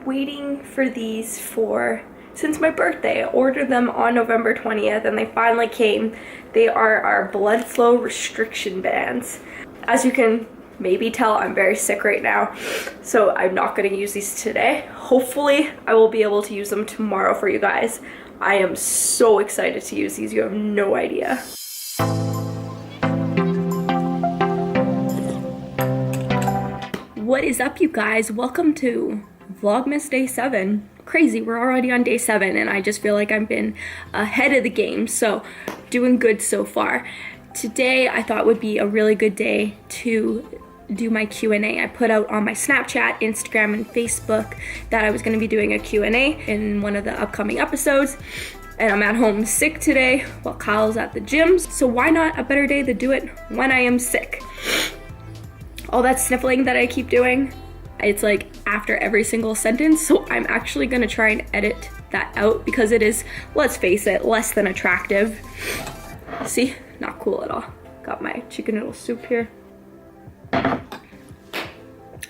waiting for these since my birthday. I ordered them on November 20th and they finally came. They are our blood flow restriction bands. As you can maybe tell, I'm very sick right now, so I'm not going to use these today. Hopefully I will be able to use them tomorrow for you guys. I am so excited to use these, you have no idea. What is up, you guys? Welcome to Vlogmas Day 7. Crazy, we're already on day 7 and I just feel like I've been ahead of the game, so doing good so far. Today I thought would be a really good day to do my Q&A. I put out on my Snapchat, Instagram, and Facebook that I was going to be doing a Q&A in one of the upcoming episodes. And I'm at home sick today while Kyle's at the gym, so why not a better day to do it when I am sick? All that sniffling that I keep doing, it's like after every single sentence, so I'm actually gonna try and edit that out because it is, let's face it, less than attractive. See, not cool at all. Got my chicken noodle soup here.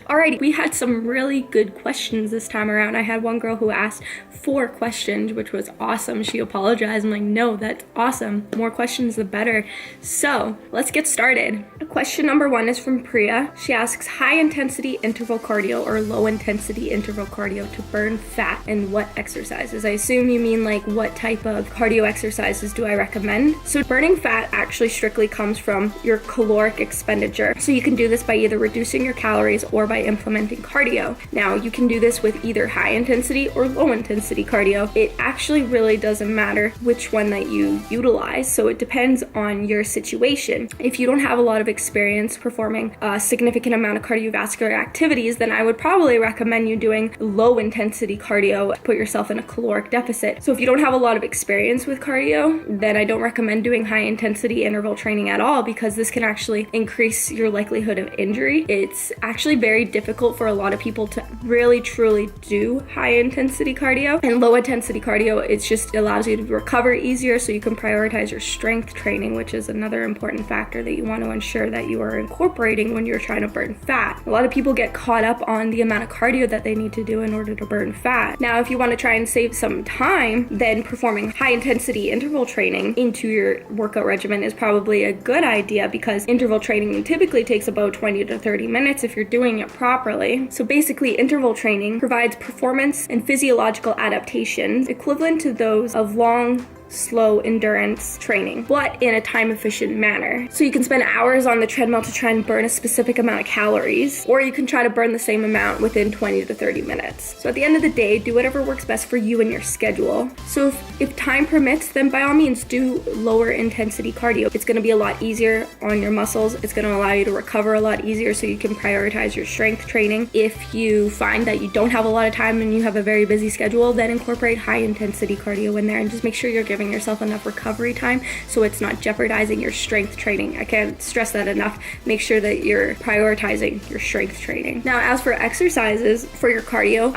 Alrighty, we had some really good questions this time around. I had one girl who asked 4 questions, which was awesome. She apologized. I'm like, no, that's awesome. The more questions, the better. So let's get started. Question number 1 is from Priya. She asks, high intensity interval cardio or low intensity interval cardio to burn fat, and what exercises? I assume you mean like what type of cardio exercises do I recommend? So burning fat actually strictly comes from your caloric expenditure. So you can do this by either reducing your calories or by implementing cardio. Now you can do this with either high intensity or low intensity cardio. It actually really doesn't matter which one that you utilize, so it depends on your situation. If you don't have a lot of experience performing a significant amount of cardiovascular activities, then I would probably recommend you doing low intensity cardio, put yourself in a caloric deficit. So if you don't have a lot of experience with cardio, then I don't recommend doing high intensity interval training at all, because this can actually increase your likelihood of injury. It's actually very difficult for a lot of people to really truly do high intensity cardio, and low intensity cardio, it just allows you to recover easier, so you can prioritize your strength training, which is another important factor that you want to ensure that you are incorporating when you're trying to burn fat. A lot of people get caught up on the amount of cardio that they need to do in order to burn fat. Now if you want to try and save some time, then performing high intensity interval training into your workout regimen is probably a good idea, because interval training typically takes about 20 to 30 minutes if you're doing it properly. So basically, interval training provides performance and physiological adaptations equivalent to those of long, slow endurance training, but in a time efficient manner. So you can spend hours on the treadmill to try and burn a specific amount of calories, or you can try to burn the same amount within 20 to 30 minutes. So at the end of the day, do whatever works best for you and your schedule. So if time permits, then by all means do lower intensity cardio. It's going to be a lot easier on your muscles. It's going to allow you to recover a lot easier, so you can prioritize your strength training. If you find that you don't have a lot of time and you have a very busy schedule, then incorporate high intensity cardio in there, and just make sure you're giving yourself enough recovery time so it's not jeopardizing your strength training. I can't stress that enough. Make sure that you're prioritizing your strength training. Now, as for exercises for your cardio,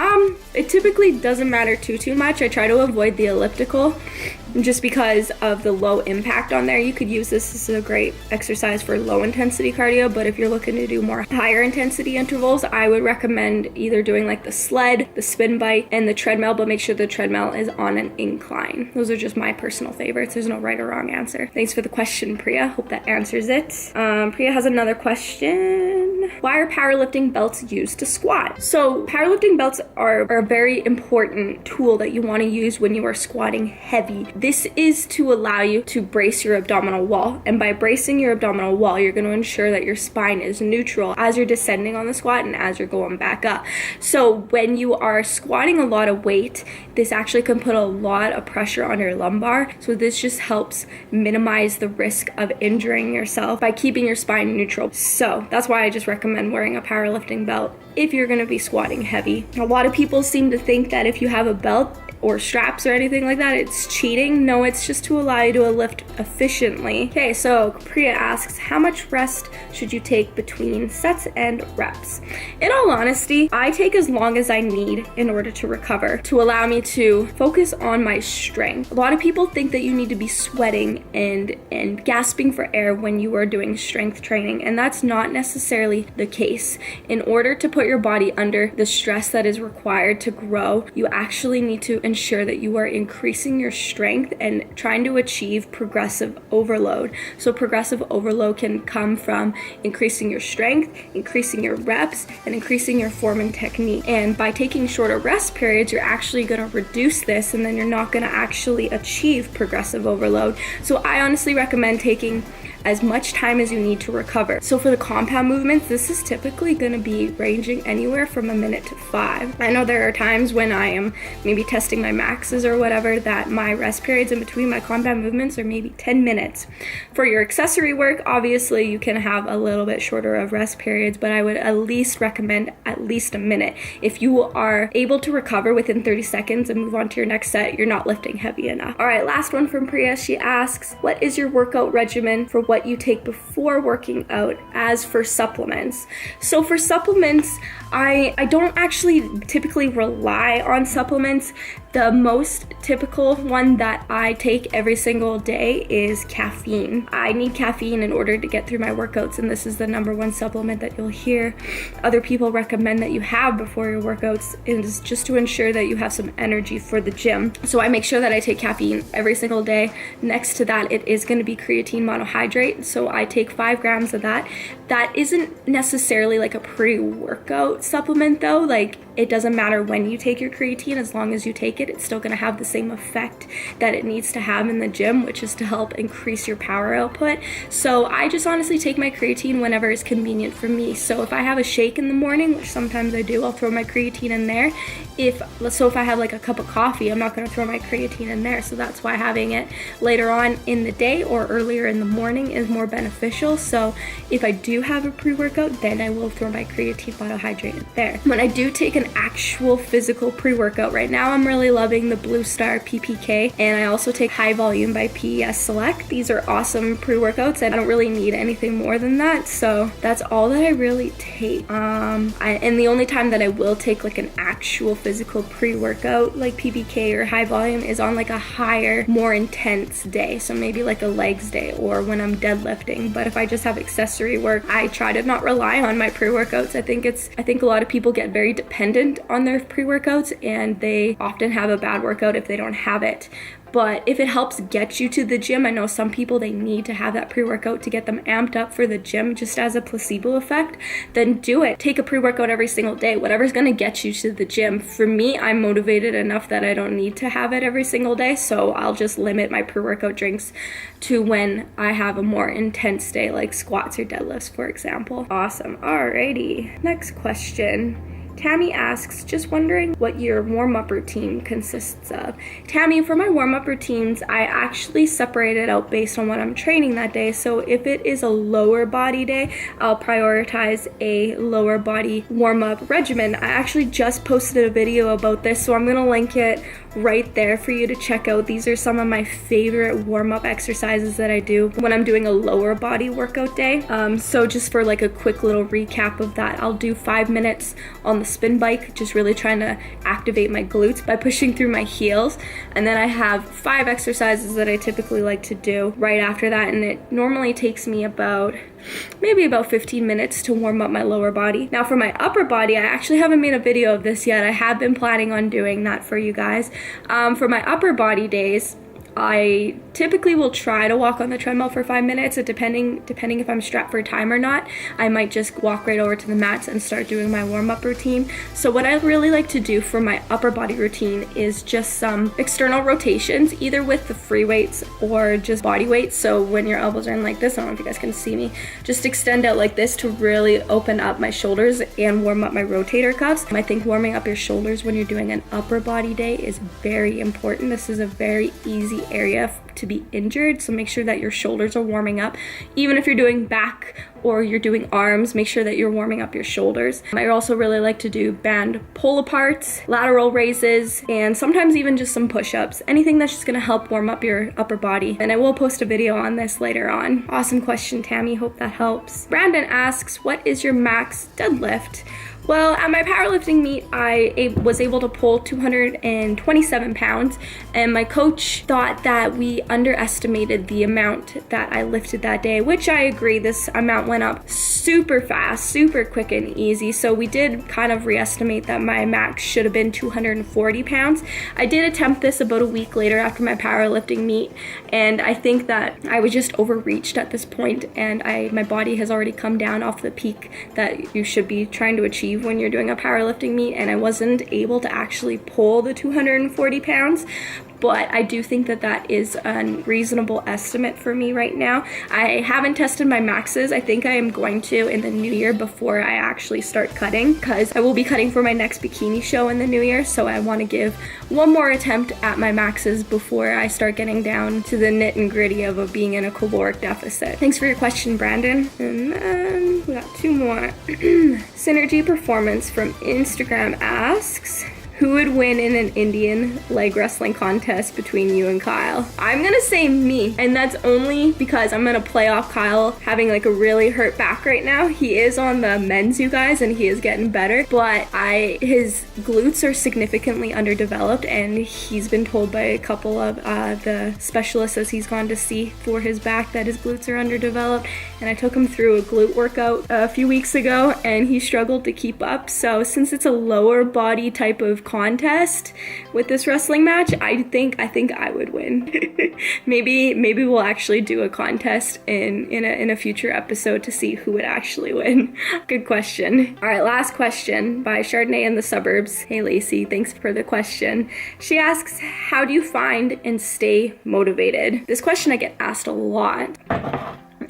it typically doesn't matter too much. I try to avoid the elliptical just because of the low impact on there. You could use this as a great exercise for low intensity cardio, but if you're looking to do more higher intensity intervals, I would recommend either doing like the sled, the spin bike, and the treadmill, but make sure the treadmill is on an incline. Those are just my personal favorites. There's no right or wrong answer. Thanks for the question, Priya. Hope that answers it. Priya has another question. Why are powerlifting belts used to squat? So powerlifting belts are a very important tool that you want to use when you are squatting heavy. This is to allow you to brace your abdominal wall, and by bracing your abdominal wall, you're going to ensure that your spine is neutral as you're descending on the squat and as you're going back up. So when you are squatting a lot of weight, this actually can put a lot of pressure on your lumbar, so this just helps minimize the risk of injuring yourself by keeping your spine neutral. So that's why I just recommend wearing a powerlifting belt if you're going to be squatting heavy. A lot of people seem to think that if you have a belt, or straps or anything like that. It's cheating. No, it's just to allow you to lift efficiently. Okay, so Priya asks, how much rest should you take between sets and reps? In all honesty, I take as long as I need in order to recover, to allow me to focus on my strength. A lot of people think that you need to be sweating and gasping for air when you are doing strength training, and that's not necessarily the case. In order to put your body under the stress that is required to grow, you actually need to ensure that you are increasing your strength and trying to achieve progressive overload. So progressive overload can come from increasing your strength, increasing your reps, and increasing your form and technique. And by taking shorter rest periods, you're actually going to reduce this, and then you're not going to actually achieve progressive overload. So I honestly recommend taking as much time as you need to recover. So for the compound movements, this is typically going to be ranging anywhere from a minute to 5. I know there are times when I am maybe testing my maxes or whatever that my rest periods in between my compound movements are maybe 10 minutes. For your accessory work, obviously you can have a little bit shorter of rest periods, but I would at least recommend at least a minute. If you are able to recover within 30 seconds and move on to your next set, you're not lifting heavy enough. All right, last one from Priya. She asks, what is your workout regimen for what you take before working out as for supplements? So for supplements, I don't actually typically rely on supplements. The most typical one that I take every single day is caffeine. I need caffeine in order to get through my workouts, and this is the #1 supplement that you'll hear other people recommend that you have before your workouts, is just to ensure that you have some energy for the gym. So I make sure that I take caffeine every single day. Next to that, it is going to be creatine monohydrate. So I take 5 grams of that. That isn't necessarily like a pre-workout supplement though. Like, it doesn't matter when you take your creatine, as long as you take it, it's still going to have the same effect that it needs to have in the gym, which is to help increase your power output. So I just honestly take my creatine whenever is convenient for me. So if I have a shake in the morning, which sometimes I do, I'll throw my creatine in there. If I have like a cup of coffee, I'm not going to throw my creatine in there. So that's why having it later on in the day or earlier in the morning is more beneficial. So if I do have a pre-workout, then I will throw my creatine monohydrate in there. When I do take an actual physical pre-workout, right now I'm really loving the Blue Star PPK, and I also take High Volume by PES Select. These are awesome pre-workouts, and I don't really need anything more than that. So that's all that I really take. And the only time that I will take like an actual physical pre-workout like PPK or High Volume is on like a higher, more intense day. So maybe like a legs day or when I'm deadlifting. But if I just have accessory work, I try to not rely on my pre-workouts. I think a lot of people get very dependent on their pre-workouts, and they often have a bad workout if they don't have it. But if it helps get you to the gym, I know some people, they need to have that pre-workout to get them amped up for the gym just as a placebo effect, then do it. Take a pre-workout every single day, whatever's gonna get you to the gym. For me, I'm motivated enough that I don't need to have it every single day, so I'll just limit my pre-workout drinks to when I have a more intense day, like squats or deadlifts, for example. Awesome, alrighty. Next question. Tammy asks, just wondering what your warm-up routine consists of. Tammy, for my warm-up routines, I actually separate it out based on what I'm training that day. So if it is a lower body day, I'll prioritize a lower body warm-up regimen. I actually just posted a video about this, so I'm gonna link it right there for you to check out. These are some of my favorite warm-up exercises that I do when I'm doing a lower body workout day. So just for like a quick little recap of that, I'll do 5 minutes on the spin bike, just really trying to activate my glutes by pushing through my heels. And then I have 5 exercises that I typically like to do right after that, and it normally takes me maybe about 15 minutes to warm up my lower body. Now for my upper body, I actually haven't made a video of this yet. I have been planning on doing that for you guys. For my upper body days, I typically will try to walk on the treadmill for 5 minutes, depending if I'm strapped for time or not. I might just walk right over to the mats and start doing my warm-up routine. So what I really like to do for my upper body routine is just some external rotations, either with the free weights or just body weights. So when your elbows are in like this, I don't know if you guys can see me, just extend out like this to really open up my shoulders and warm up my rotator cuffs. I think warming up your shoulders when you're doing an upper body day is very important. This is a very easy area to be injured, so make sure that your shoulders are warming up. Even if you're doing back or you're doing arms, make sure that you're warming up your shoulders. I also really like to do band pull-aparts, lateral raises, and sometimes even just some push-ups. Anything that's just gonna help warm up your upper body. And I will post a video on this later on. Awesome question, Tammy. Hope that helps. Brandon asks, what is your max deadlift? Well, at my powerlifting meet, I was able to pull 227 pounds, and my coach thought that we underestimated the amount that I lifted that day, which I agree. This amount went up super fast, super quick and easy, so we did kind of reestimate that my max should have been 240 pounds. I did attempt this about a week later after my powerlifting meet, and I think that I was just overreached at this point, and my body has already come down off the peak that you should be trying to achieve when you're doing a powerlifting meet, and I wasn't able to actually pull the 240 pounds. But I do think that that is a reasonable estimate for me right now. I haven't tested my maxes. I think I am going to in the new year before I actually start cutting, because I will be cutting for my next bikini show in the new year, so I want to give one more attempt at my maxes before I start getting down to the nit and gritty of being in a caloric deficit. Thanks for your question, Brandon. And then we got two more. Synergy Performance from Instagram asks, who would win in an Indian leg wrestling contest between you and Kyle? I'm gonna say me, and that's only because I'm gonna play off Kyle having like a really hurt back right now. He is on the men's, you guys, and he is getting better, but his glutes are significantly underdeveloped, and he's been told by a couple of the specialists as he's gone to see for his back that his glutes are underdeveloped, and I took him through a glute workout a few weeks ago, and he struggled to keep up. So since it's a lower body type of contest with this wrestling match, I think I would win. maybe we'll actually do a contest in a future episode to see who would actually win. Good question. All right, last question by Chardonnay in the Suburbs. Hey Lacey, thanks for the question. She asks, how do you find and stay motivated? This question I get asked a lot.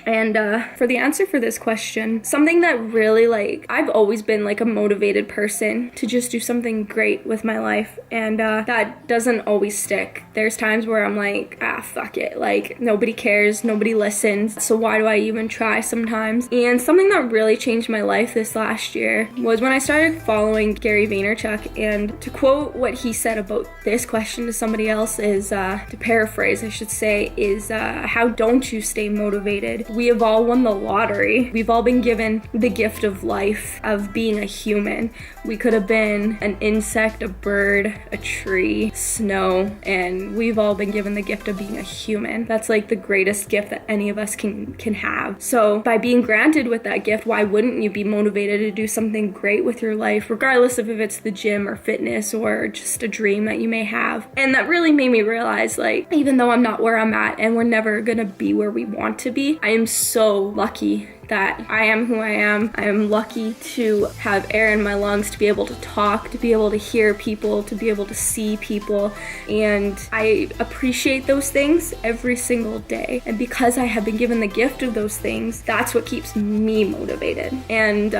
And for the answer for this question, something that really, like, I've always been like a motivated person to just do something great with my life, and that doesn't always stick. There's times where I'm like, fuck it, like nobody cares, nobody listens, so why do I even try sometimes? And something that really changed my life this last year was when I started following Gary Vaynerchuk, and to quote what he said about this question to somebody else is, to paraphrase I should say, is how don't you stay motivated? We have all won the lottery. We've all been given the gift of life, of being a human. We could have been an insect, a bird, a tree, snow, and we've all been given the gift of being a human. That's like the greatest gift that any of us can have. So by being granted with that gift, why wouldn't you be motivated to do something great with your life, regardless of if it's the gym or fitness or just a dream that you may have? And that really made me realize, like, even though I'm not where I'm at and we're never gonna be where we want to be, I am so lucky that I am who I am. I am lucky to have air in my lungs, to be able to talk, to be able to hear people, to be able to see people, and I appreciate those things every single day. And because I have been given the gift of those things, that's what keeps me motivated. And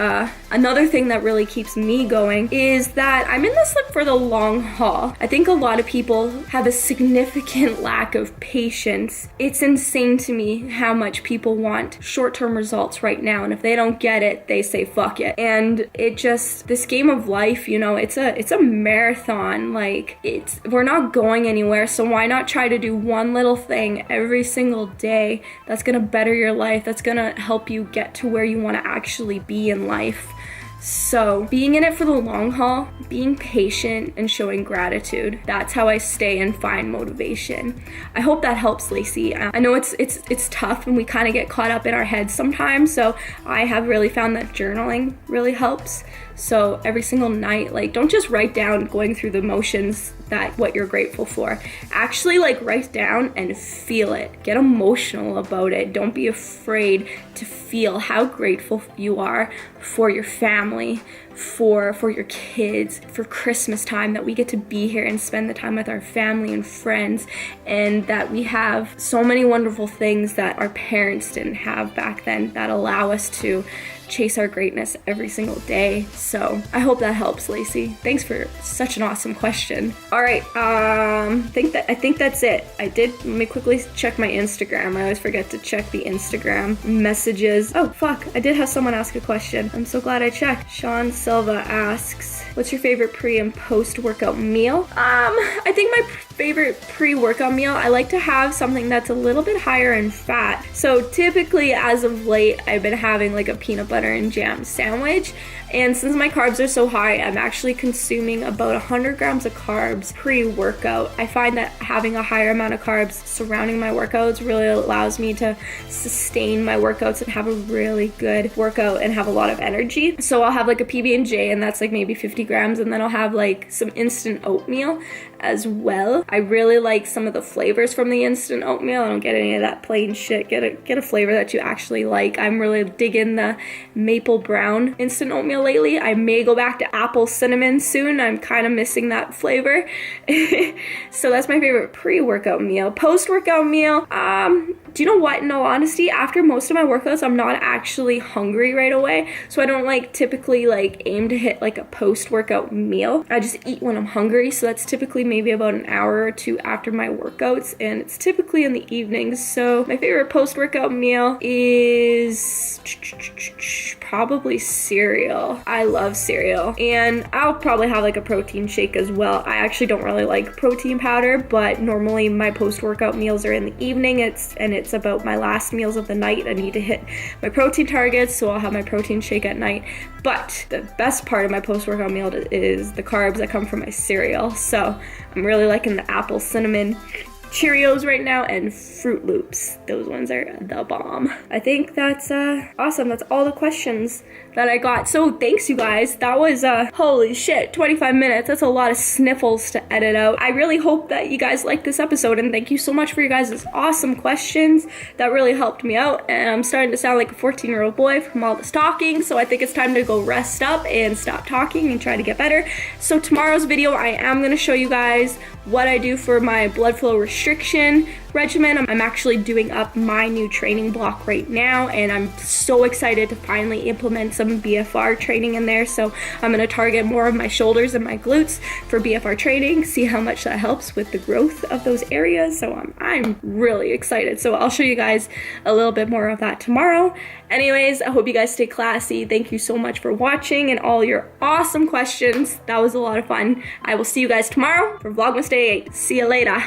another thing that really keeps me going is that I'm in this for the long haul. I think a lot of people have a significant lack of patience. It's insane to me how much people want short-term results right now, and if they don't get it, they say fuck it. And it just, this game of life, you know, it's a marathon. Like, we're not going anywhere, so why not try to do one little thing every single day that's gonna better your life, that's gonna help you get to where you want to actually be in life. So being in it for the long haul, being patient, and showing gratitude, that's how I stay and find motivation. I hope that helps, Lacey. I know it's tough and we kind of get caught up in our heads sometimes, so I have really found that journaling really helps. So every single night, like, don't just write down going through the motions that what you're grateful for. Actually, like, write down and feel it. Get emotional about it. Don't be afraid to feel how grateful you are for your family, for your kids, for Christmas time, that we get to be here and spend the time with our family and friends, and that we have so many wonderful things that our parents didn't have back then that allow us to chase our greatness every single day. So I hope that helps, Lacey. Thanks for such an awesome question. All right, I think that's it. Let me quickly check my Instagram. I always forget to check the Instagram messages. Oh, fuck, I did have someone ask a question. I'm so glad I checked. Sean Silva asks, what's your favorite pre and post-workout meal? I think my favorite pre-workout meal, I like to have something that's a little bit higher in fat. So typically, as of late, I've been having like a peanut butter and jam sandwich. And since my carbs are so high, I'm actually consuming about 100 grams of carbs pre-workout. I find that having a higher amount of carbs surrounding my workouts really allows me to sustain my workouts and have a really good workout and have a lot of energy. So I'll have like a PB&J, and that's like maybe 50 grams, and then I'll have like some instant oatmeal as well. I really like some of the flavors from the instant oatmeal. I don't get any of that plain shit. Get a flavor that you actually like. I'm really digging the maple brown instant oatmeal lately. I may go back to apple cinnamon soon. I'm kind of missing that flavor. So that's my favorite pre-workout meal. Post-workout meal, do you know what? In all honesty, after most of my workouts, I'm not actually hungry right away. So I don't like typically like aim to hit like a post-workout meal. I just eat when I'm hungry. So that's typically maybe about an hour or two after my workouts, and it's typically in the evenings. So my favorite post-workout meal is probably cereal. I love cereal, and I'll probably have like a protein shake as well. I actually don't really like protein powder, but normally my post-workout meals are in the evening. It's about my last meals of the night. I need to hit my protein targets, so I'll have my protein shake at night. But the best part of my post-workout meal is the carbs that come from my cereal. So I'm really liking the apple cinnamon Cheerios right now and Fruit Loops. Those ones are the bomb. I think that's awesome. That's all the questions that I got. So thanks, you guys. That was holy shit, 25 minutes. That's a lot of sniffles to edit out. I really hope that you guys liked this episode, and thank you so much for you guys' awesome questions. That really helped me out, and I'm starting to sound like a 14-year-old boy from all this talking, so I think it's time to go rest up and stop talking and try to get better. So tomorrow's video, I am going to show you guys what I do for my blood flow restriction regimen. I'm actually doing up my new training block right now, and I'm so excited to finally implement some BFR training in there. So I'm going to target more of my shoulders and my glutes for BFR training, see how much that helps with the growth of those areas. So I'm really excited. So I'll show you guys a little bit more of that tomorrow. Anyways, I hope you guys stay classy. Thank you so much for watching and all your awesome questions. That was a lot of fun. I will see you guys tomorrow for Vlogmas Day 8. See you later.